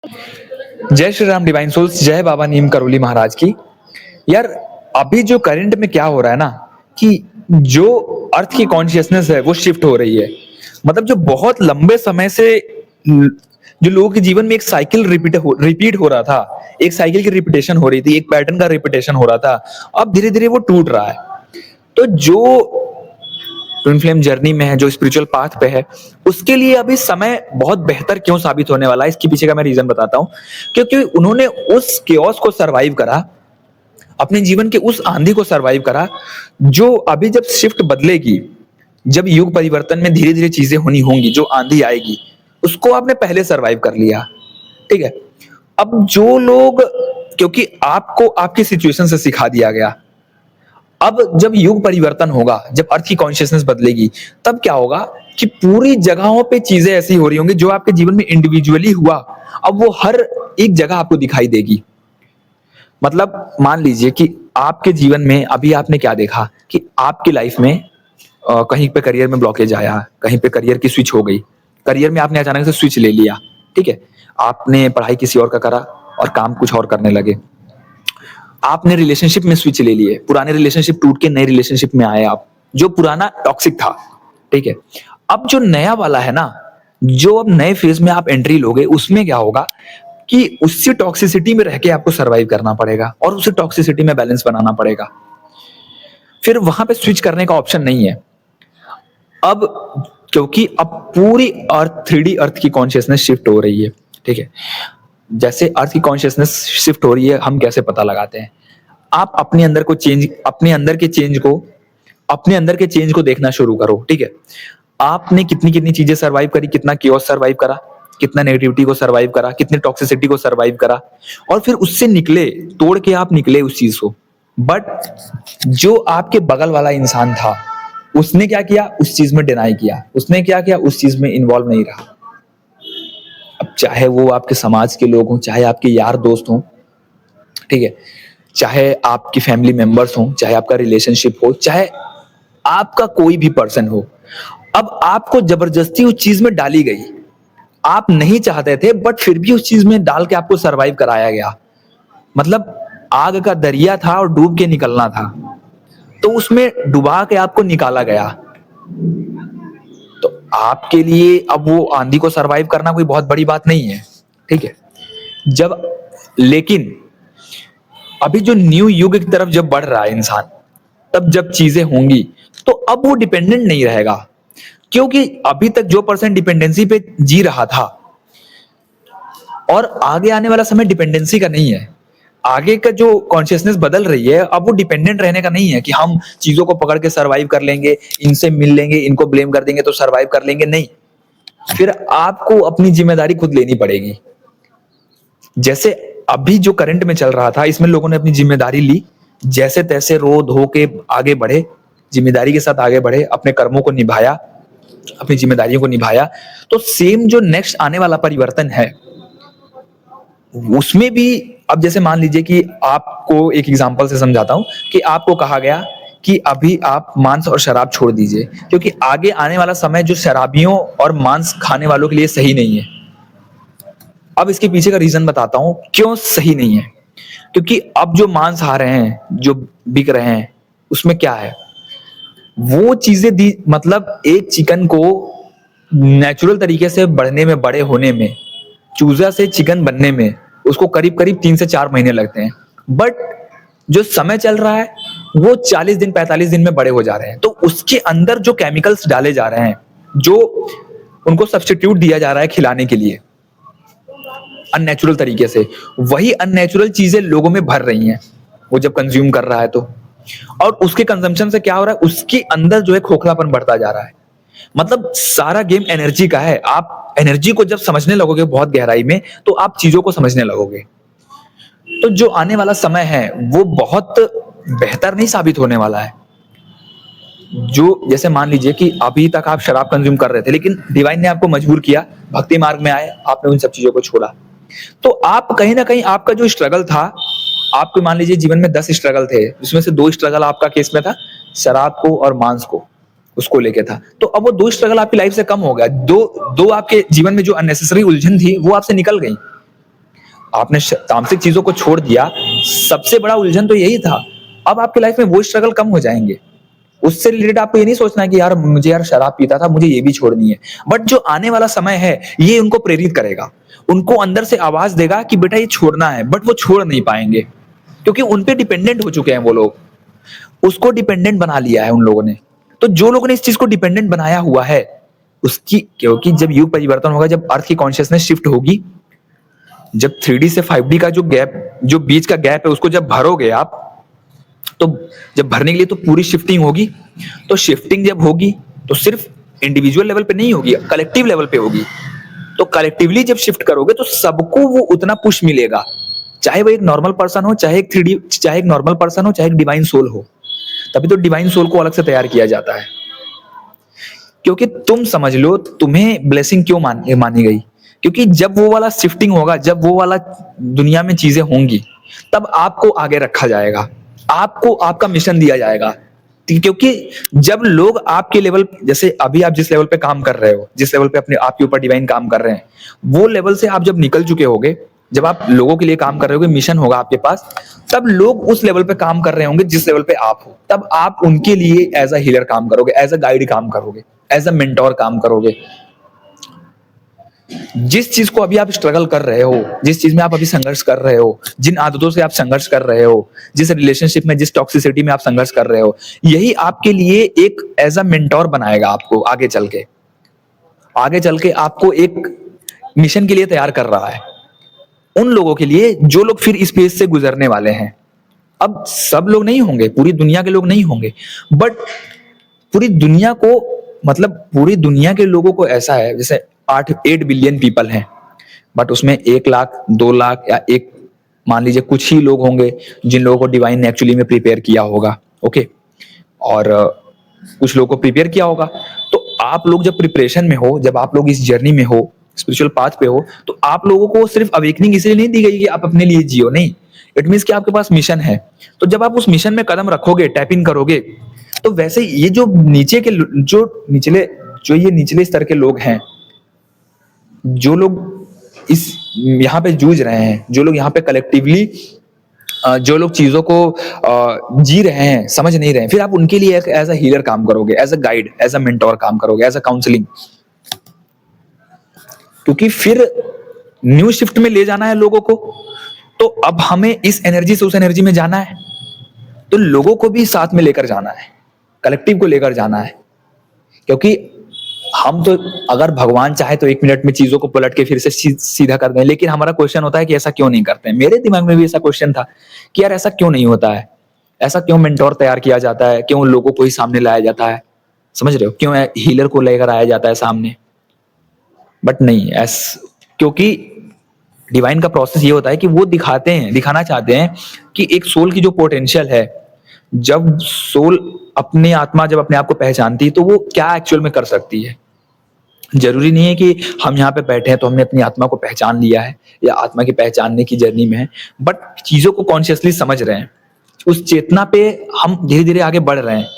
जय Shri Ram divine souls, जय बाबा नीम करोली महाराज की। यार, अभी जो करंट में क्या हो रहा है ना, कि जो अर्थ की कॉन्शियसनेस है वो शिफ्ट हो रही है। मतलब जो बहुत लंबे समय से जो लोगों के जीवन में एक साइकिल रिपीट हो रहा था, एक साइकिल की रिपीटेशन हो रही थी, एक पैटर्न का रिपीटेशन हो रहा था, अब धीरे धीरे वो टूट रहा है। तो जो ट्विन फ्लेम जर्नी में है, जो स्पिरिचुअल पाथ पे है, उसके लिए अभी समय बहुत बेहतर क्यों साबित होने वाला है, इसके पीछे का मैं रीजन बताता हूँ। क्योंकि उन्होंने उस केओस को सरवाइव करा, अपने जीवन के उस आंधी को सरवाइव करा, जो अभी जब शिफ्ट बदलेगी, जब युग परिवर्तन में धीरे धीरे चीजें होनी होंगी, जो आंधी आएगी, उसको आपने पहले सरवाइव कर लिया। ठीक है। अब जो लोग, क्योंकि आपको आपकी सिचुएशन से सिखा दिया गया, अब जब युग परिवर्तन होगा, जब अर्थ की कॉन्शियसनेस बदलेगी, तब क्या होगा कि पूरी जगहों पे चीजें ऐसी हो रही होंगी जो आपके जीवन में इंडिविजुअली हुआ, अब वो हर एक जगह आपको दिखाई देगी। मतलब मान लीजिए कि आपके जीवन में अभी आपने क्या देखा कि आपकी लाइफ में कहीं पे करियर में ब्लॉकेज आया, कहीं पे करियर की स्विच हो गई, करियर में आपने अचानक से स्विच ले लिया। ठीक है। आपने पढ़ाई किसी और का करा और काम कुछ और करने लगे। आपने रिलेशनशिप में स्विच ले लिए, पुराने रिलेशनशिप टूट के नए रिलेशनशिप में आए आप, जो पुराना टॉक्सिक था। ठीक है। अब जो नया वाला है ना, जो अब नए फेज में आप एंट्री लोगे, उसमें क्या होगा कि उसी टॉक्सिसिटी में रह के आपको सरवाइव करना पड़ेगा और उसी टॉक्सिसिटी में बैलेंस बनाना पड़ेगा। फिर वहां पे स्विच करने का ऑप्शन नहीं है अब, क्योंकि अब पूरी अर्थ, 3D अर्थ की कॉन्शियसनेस शिफ्ट हो रही है। ठीक है। जैसे अर्थ की कॉन्शियसनेस शिफ्ट हो रही है, हम कैसे पता लगाते हैं? आप अपने अंदर को चेंज, अपने अंदर के चेंज को देखना शुरू करो। ठीक है। आपने कितनी कितनी चीजें सरवाइव करी, कितना कियोस सरवाइव करा, कितना नेगेटिविटी को सरवाइव करा, कितनी टॉक्सिसिटी को सरवाइव करा, और फिर उससे निकले, तोड़ के आप निकले उस चीज को। बट जो आपके बगल वाला इंसान था, उसने क्या किया? उस चीज में डिनाई किया। उसने क्या किया? उस चीज में इन्वॉल्व नहीं रहा। अब चाहे वो आपके समाज के लोग हों, चाहे आपके यार दोस्त हों, ठीक है, चाहे आपकी फैमिली मेंबर्स हों, चाहे आपका रिलेशनशिप हो, चाहे आपका कोई भी पर्सन हो, अब आपको जबरदस्ती उस चीज में डाली गई। आप नहीं चाहते थे, बट फिर भी उस चीज में डाल के आपको सरवाइव कराया गया। मतलब आग का दरिया था और डूब के निकलना था, तो उसमें डुबा के आपको निकाला गया। तो आपके लिए अब वो आंधी को सरवाइव करना कोई बहुत बड़ी बात नहीं है। ठीक है। जब, लेकिन अभी जो न्यू युग की तरफ जब बढ़ रहा है इंसान, तब जब चीजें होंगी, तो अब वो डिपेंडेंट नहीं रहेगा। क्योंकि अभी तक जो पर्सन डिपेंडेंसी पे जी रहा था, और आगे आने वाला समय डिपेंडेंसी का नहीं है। आगे का जो कॉन्शियसनेस बदल रही है, अब वो डिपेंडेंट रहने का नहीं है कि हम चीजों को पकड़ के सरवाइव कर लेंगे, इनसे मिल लेंगे, इनको ब्लेम कर देंगे तो सरवाइव कर लेंगे। नहीं, फिर आपको अपनी जिम्मेदारी खुद लेनी पड़ेगी। जैसे अभी जो करंट में चल रहा था, इसमें लोगों ने अपनी जिम्मेदारी ली, जैसे तैसे रो धो के आगे बढ़े, जिम्मेदारी के साथ आगे बढ़े, अपने कर्मों को निभाया, अपनी जिम्मेदारियों को निभाया। तो सेम जो नेक्स्ट आने वाला परिवर्तन है, उसमें भी अब जैसे मान लीजिए कि आपको एक एग्जांपल से समझाता हूं कि आपको कहा गया कि अभी आप मांस और शराब छोड़ दीजिए, क्योंकि आगे आने वाला समय जो शराबियों और मांस खाने वालों के लिए सही नहीं है। अब इसके पीछे का रीजन बताता हूं क्यों सही नहीं है। क्योंकि अब जो मांस आ रहे हैं, जो बिक रहे हैं, उसमें क्या है, वो चीजें दी, मतलब एक चिकन को नेचुरल तरीके से बढ़ने में, बड़े होने में, चूजा से चिकन बनने में उसको करीब करीब 3 से 4 महीने लगते हैं। बट जो समय चल रहा है, वो 40 दिन 45 दिन में बड़े हो जा रहे हैं। तो उसके अंदर जो केमिकल्स डाले जा रहे हैं, जो उनको सब्स्टिट्यूट दिया जा रहा है खिलाने के लिए अननेचुरल तरीके से, वही अननेचुरल चीजें लोगों में भर रही हैं वो जब कंज्यूम कर रहा है तो। और उसके कंजम्पशन से क्या हो रहा है, उसके अंदर जो है खोखलापन बढ़ता जा रहा है। मतलब सारा गेम एनर्जी का है। आप एनर्जी को जब समझने लगोगे बहुत गहराई में, तो आप चीजों को समझने लगोगे। तो जो आने वाला समय है वो बहुत बेहतर नहीं साबित होने वाला है। जो जैसे मान लीजिए कि अभी तक आप शराब कंज्यूम कर रहे थे, लेकिन डिवाइन ने आपको मजबूर किया, भक्ति मार्ग में आए, आपने उन सब चीजों को छोड़ा। तो आप कहीं ना कहीं आपका जो स्ट्रगल था, आपको मान लीजिए जीवन में 10 स्ट्रगल थे, जिसमें से 2 स्ट्रगल आपका केस में था शराब को और मांस को, उसको लेके था। तो अब वो 2 स्ट्रगल आपकी लाइफ से कम हो गया। दो आपके जीवन में जो अननेसेसरी उलझन थी वो आपसे निकल गई। आपने तामसिक चीजों को छोड़ दिया, सबसे बड़ा उलझन तो यही था। अब आपकी लाइफ में वो स्ट्रगल कम हो जाएंगे। उससे रिलेटेड आपको ये नहीं सोचना है कि यार मुझे यार शराब पीता था, मुझे ये भी छोड़नी है। बट जो आने वाला समय है ये उनको प्रेरित करेगा, उनको अंदर से आवाज देगा कि बेटा ये छोड़ना है, बट वो छोड़ नहीं पाएंगे क्योंकि उन पे डिपेंडेंट हो चुके हैं वो लोग। उसको डिपेंडेंट बना लिया है उन लोगों ने। तो जो लोगों ने इस चीज को डिपेंडेंट बनाया हुआ है उसकी, क्योंकि जब युग परिवर्तन होगा, जब अर्थ की कॉन्शियसनेस शिफ्ट होगी, जब 3D से 5D का जो गैप, जो बीच का गैप है, उसको जब भरोगे आप, तो जब भरने के लिए तो पूरी शिफ्टिंग होगी। तो शिफ्टिंग जब होगी तो सिर्फ इंडिविजुअल लेवल पे नहीं होगी, कलेक्टिव लेवल पे होगी। तो कलेक्टिवली जब शिफ्ट करोगे तो सबको वो उतना पुश मिलेगा, चाहे वो एक नॉर्मल पर्सन हो, चाहे एक 3D, चाहे एक नॉर्मल पर्सन हो, चाहे एक डिवाइन सोल हो। तभी तो डिवाइन सोल को अलग से तैयार किया जाता है। क्योंकि तुम समझ लो तुम्हें ब्लेसिंग क्यों मानी गई, क्योंकि जब वो वाला शिफ्टिंग होगा, जब वो वाला दुनिया में चीजें होंगी, तब आपको आगे रखा जाएगा, आपको आपका मिशन दिया जाएगा। क्योंकि जब लोग आपके लेवल, जैसे अभी आप जिस लेवल पे काम कर रहे हो, जिस लेवल पे अपने आपके ऊपर डिवाइन काम कर रहे हैं, वो लेवल से आप जब निकल चुके होगे, जब आप लोगों के लिए काम कर रहे होगे, मिशन होगा आपके पास, तब लोग उस लेवल पे काम कर रहे होंगे जिस लेवल पे आप हो। तब आप उनके लिए एज अ हीलर काम करोगे, एज अ गाइड काम करोगे, एज अ मेंटोर काम करोगे। जिस चीज को अभी आप स्ट्रगल कर रहे हो, जिस चीज में आप अभी संघर्ष कर रहे हो, जिन आदतों से आप संघर्ष कर रहे हो, जिस रिलेशनशिप में, जिस टॉक्सिसिटी में आप संघर्ष कर रहे हो, यही आपके लिए एक एज अ मेंटोर बनाएगा आपको आगे चल के। आगे चल के आपको एक मिशन के लिए तैयार कर रहा है, उन लोगों के लिए जो लोग फिर इस पेज से गुजरने वाले हैं। अब सब लोग नहीं होंगे, पूरी दुनिया के लोग नहीं होंगे, बट पूरी दुनिया को, मतलब पूरी दुनिया के लोगों को ऐसा है, जैसे 8 बिलियन पीपल हैं, बट उसमें 1 लाख 2 लाख या एक, मान लीजिए कुछ ही लोग होंगे जिन लोगों को डिवाइन ने एक्चुअली में प्रिपेयर किया होगा। ओके, और कुछ लोगों को प्रिपेयर किया होगा। तो आप लोग जब प्रिपरेशन में हो, जब आप लोग इस जर्नी में हो, स्पिरिचुअल पाथ पे हो, तो आप लोगों को सिर्फ अवेकनिंग इसलिए नहीं दी गई कि आप अपने लिए जियो, नहीं, इट मीन्स कि आपके पास मिशन है। तो जब आप उस मिशन में कदम रखोगे, टैप इन करोगे, तो वैसे ये जो नीचे के, जो ये निचले स्तर के लोग हैं, जो लोग इस यहाँ पे जूझ रहे हैं, जो लोग यहाँ पे कलेक्टिवली, जो लोग चीजों को जी रहे हैं, समझ नहीं रहे हैं, फिर आप उनके लिए एज अ हीलर काम करोगे, as a guide, as a mentor काम करोगे, एज अ काउंसलिंग। क्योंकि फिर न्यू शिफ्ट में ले जाना है लोगों को, तो अब हमें इस एनर्जी से उस एनर्जी में जाना है, तो लोगों को भी साथ में लेकर जाना है, कलेक्टिव को लेकर जाना है। क्योंकि हम तो, अगर भगवान चाहे तो 1 मिनट में चीजों को पलट के फिर से सीधा कर दें, लेकिन हमारा क्वेश्चन होता है कि ऐसा क्यों नहीं करते हैं। मेरे दिमाग में भी ऐसा क्वेश्चन था कि यार ऐसा क्यों नहीं होता है, ऐसा क्यों मेंटोर तैयार किया जाता है, क्यों लोगों को ही सामने लाया जाता है, समझ रहे हो, क्यों हीलर को लेकर आया जाता है सामने। बट नहीं, क्योंकि डिवाइन का प्रोसेस ये होता है कि वो दिखाना चाहते हैं कि एक सोल की जो पोटेंशियल है, जब सोल अपने आत्मा जब अपने आप को पहचानती है, तो वो क्या एक्चुअल में कर सकती है। जरूरी नहीं है कि हम यहाँ पे बैठे हैं तो हमने अपनी आत्मा को पहचान लिया है या आत्मा की पहचानने की जर्नी में है, बट चीजों को कॉन्शियसली समझ रहे हैं, उस चेतना पे हम धीरे धीरे आगे बढ़ रहे हैं,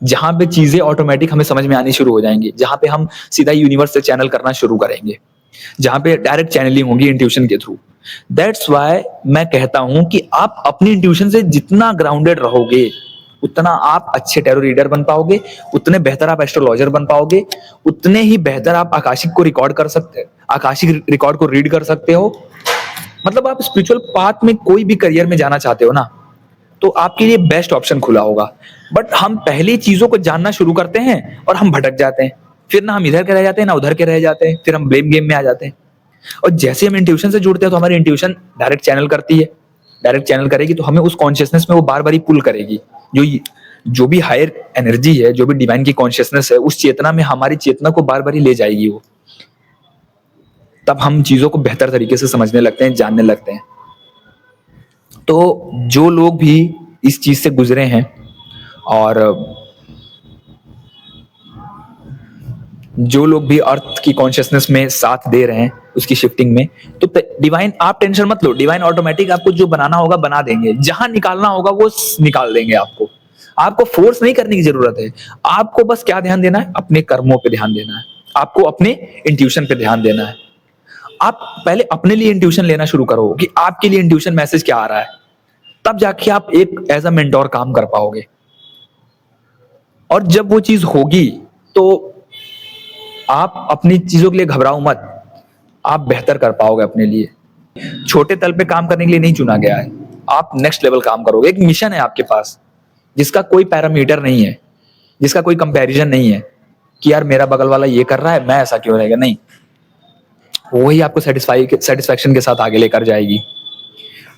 जहां पे चीजें ऑटोमेटिक हमें समझ में आनी शुरू हो जाएंगी, जहां पे हम सीधा यूनिवर्स से चैनल करना शुरू करेंगे, जहां पे डायरेक्ट चैनलिंग होगी इंट्यूशन के थ्रू। दैट्स वाई मैं कहता हूं कि आप अपनी इंट्यूशन से जितना ग्राउंडेड रहोगे, उतना आप अच्छे टैरो रीडर बन पाओगे, उतने बेहतर आप एस्ट्रोलॉजर बन पाओगे, उतने ही बेहतर आप आकाशिक को रिकॉर्ड कर सकते, आकाशिक रिकॉर्ड को रीड कर सकते हो। मतलब आप स्पिरिचुअल पाथ में कोई भी करियर में जाना चाहते हो ना, तो आपके लिए बेस्ट ऑप्शन खुला होगा। बट हम पहले चीजों को जानना शुरू करते हैं और हम भटक जाते हैं, फिर ना हम इधर के रह जाते हैं ना उधर के रह जाते हैं, फिर हम ब्लेम गेम में आ जाते हैं। और जैसे हम इंट्यूशन से जुड़ते हैं तो हमारी इंट्यूशन डायरेक्ट चैनल करती है, डायरेक्ट चैनल करेगी, तो हमें उस कॉन्शियसनेस में वो बार बार ही पुल करेगी। जो भी हायर एनर्जी है, जो भी डिवाइन की कॉन्शियसनेस है, उस चेतना में हमारी चेतना को बार बार ही ले जाएगी वो। तब हम चीजों को बेहतर तरीके से समझने लगते हैं, जानने लगते हैं। तो जो लोग भी इस चीज से गुजरे हैं और जो लोग भी अर्थ की कॉन्शियसनेस में साथ दे रहे हैं उसकी शिफ्टिंग में, तो डिवाइन, आप टेंशन मत लो, डिवाइन ऑटोमेटिक आपको जो बनाना होगा बना देंगे, जहां निकालना होगा वो निकाल देंगे आपको। आपको फोर्स नहीं करने की जरूरत है, आपको बस क्या ध्यान देना है, अपने कर्मों पे ध्यान देना है, आपको अपने इंट्यूशन पे ध्यान देना है। आप पहले अपने लिए इंट्यूशन लेना शुरू करो कि आपके लिए इंट्यूशन मैसेज क्या आ रहा है, तब जाके आप एक एज अ मेंटोर काम कर पाओगे। और जब वो चीज होगी तो आप अपनी चीजों के लिए घबराओ मत, आप बेहतर कर पाओगे अपने लिए। छोटे तल पे काम करने के लिए नहीं चुना गया है, आप नेक्स्ट लेवल काम करोगे। एक मिशन है आपके पास जिसका कोई पैरामीटर नहीं है, जिसका कोई कंपैरिजन नहीं है कि यार मेरा बगल वाला ये कर रहा है, मैं ऐसा क्यों रहेगा। नहीं, वही आपको सेटिस्फैक्शन के साथ आगे लेकर जाएगी,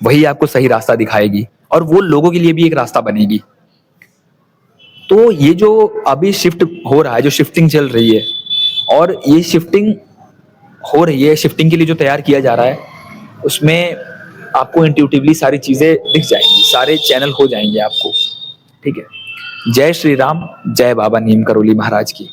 वही आपको सही रास्ता दिखाएगी और वो लोगों के लिए भी एक रास्ता बनेगी। तो ये जो अभी शिफ्ट हो रहा है, जो शिफ्टिंग चल रही है, और ये शिफ्टिंग हो रही है, शिफ्टिंग के लिए जो तैयार किया जा रहा है, उसमें आपको इंट्यूटिवली सारी चीजें दिख जाएंगी, सारे चैनल हो जाएंगे आपको। ठीक है। जय श्री राम, जय बाबा नीम करोली महाराज की।